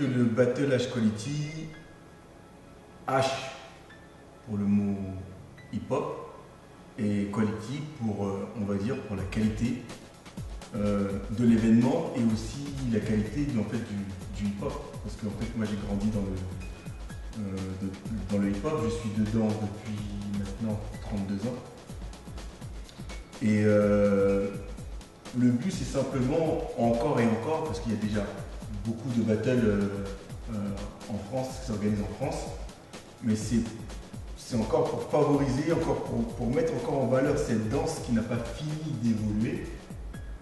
que le Battle H Quality, H pour le mot hip-hop et quality pour, on va dire, pour la qualité de l'événement et aussi la qualité en fait, du hip-hop. Parce que en fait, moi j'ai grandi dans le hip-hop, je suis dedans depuis maintenant 32 ans. Et le but c'est simplement encore et encore, parce qu'il y a déjà beaucoup de battles en France, qui s'organisent en France, mais c'est encore pour favoriser, encore pour mettre encore en valeur cette danse qui n'a pas fini d'évoluer,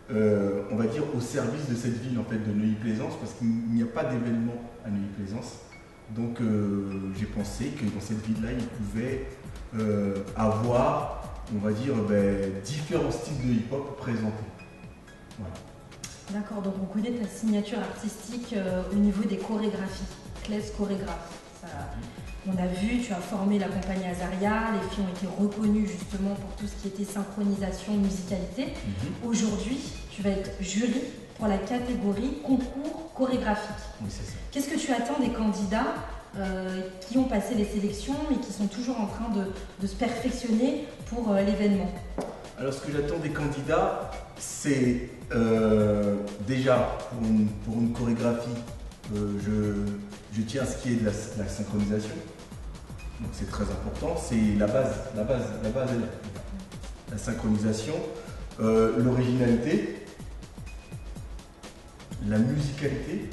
on va dire au service de cette ville en fait, de Neuilly-Plaisance, parce qu'il n'y a pas d'événement à Neuilly-Plaisance. Donc j'ai pensé que dans cette ville-là, il pouvait avoir, on va dire, différents styles de hip-hop présentés. Voilà. D'accord, donc on connaît ta signature artistique au niveau des chorégraphies, Claise chorégraphe. On a vu, tu as formé la compagnie Azaria, les filles ont été reconnues justement pour tout ce qui était synchronisation, musicalité. Aujourd'hui, tu vas être jury pour la catégorie concours chorégraphique. Oui, c'est ça. Qu'est-ce que tu attends des candidats qui ont passé les sélections mais qui sont toujours en train de se perfectionner pour l'événement? Alors ce que j'attends des candidats, c'est déjà pour une chorégraphie, je tiens à ce qui est de la synchronisation. Donc c'est très important, c'est la base est là. La synchronisation, l'originalité, la musicalité.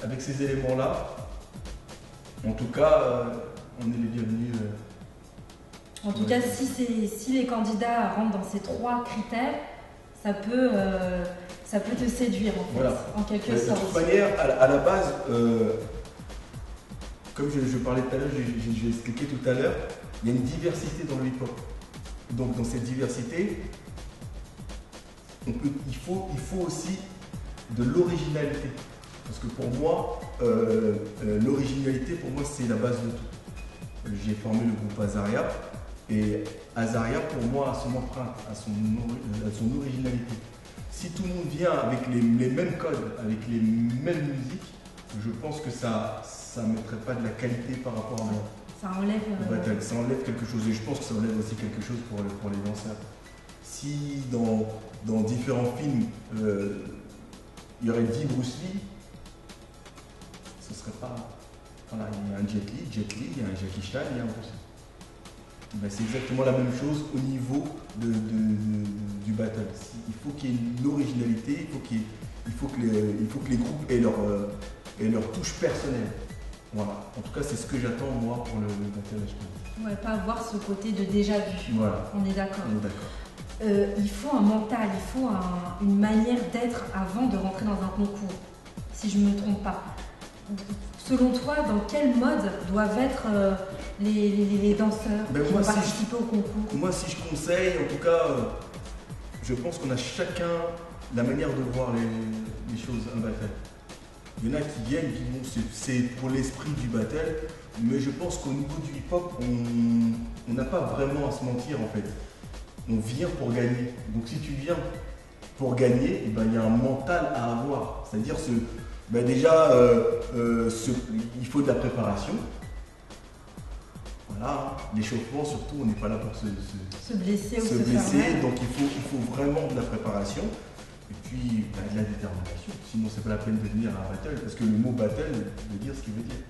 Avec ces éléments-là, en tout cas, on est les bienvenus. En tout cas, si les candidats rentrent dans ces 3 critères, ça peut te séduire en fait, voilà. En quelque sorte. De toute manière, à la base, comme je parlais tout à l'heure, j'ai expliqué tout à l'heure, il y a une diversité dans le hip-hop. Donc dans cette diversité, il faut aussi de l'originalité. Parce que pour moi, l'originalité, pour moi, c'est la base de tout. J'ai formé le groupe Azaria. Et Azaria, pour moi, a son empreinte, a son originalité. Si tout le monde vient avec les mêmes codes, avec les mêmes musiques, je pense que ça ne mettrait pas de la qualité par rapport à ça enlève, ça enlève quelque chose. Et je pense que ça enlève aussi quelque chose pour les danseurs. Si dans différents films, il y aurait 10 Bruce Lee, ce serait pas... Voilà, il y a un Jet Li, il y a un Jackie Chan, il y a un Bruce Lee. Ben, c'est exactement la même chose au niveau du battle. Il faut qu'il y ait une originalité, il faut que les groupes aient leur touche personnelle. Voilà. En tout cas, c'est ce que j'attends moi pour le battle HPD. Ouais, pas avoir ce côté de déjà vu. Voilà. On est d'accord. On est d'accord. Il faut un mental, il faut une manière d'être avant de rentrer dans un concours, si je ne me trompe pas. Selon toi, dans quel mode doivent être les danseurs qui vont participer au concours? Moi, si je conseille, en tout cas, je pense qu'on a chacun la manière de voir les choses, un battle. Il y en a qui viennent, qui vont, c'est pour l'esprit du battle, mais je pense qu'au niveau du hip-hop, on n'a pas vraiment à se mentir en fait. On vient pour gagner. Donc si tu viens pour gagner, il y a un mental à avoir. C'est-à-dire déjà, il faut de la préparation. Voilà, l'échauffement surtout, on n'est pas là pour se blesser ou se se blesser. faire mal. Donc il faut vraiment de la préparation et puis de la détermination. Sinon, c'est pas la peine de venir à un battle parce que le mot battle veut dire ce qu'il veut dire.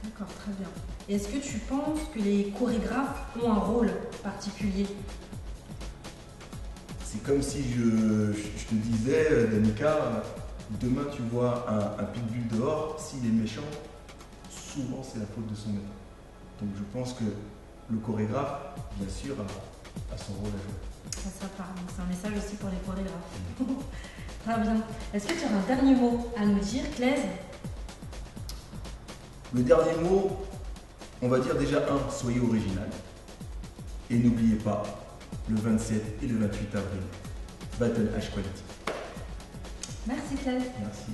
D'accord, très bien. Est-ce que tu penses que les chorégraphes ont un rôle particulier? C'est comme si je te disais, Danica, demain tu vois un pitbull dehors, s'il est méchant, souvent c'est la faute de son maître. Donc je pense que le chorégraphe, bien sûr, a son rôle à jouer. Ça parle, donc c'est un message aussi pour les chorégraphes. Très bien. Est-ce que tu as un dernier mot à nous dire, Claise? Le dernier mot, on va dire déjà soyez original. Et n'oubliez pas, le 27 et le 28 avril, Battle H Quality. Merci Claise. Merci.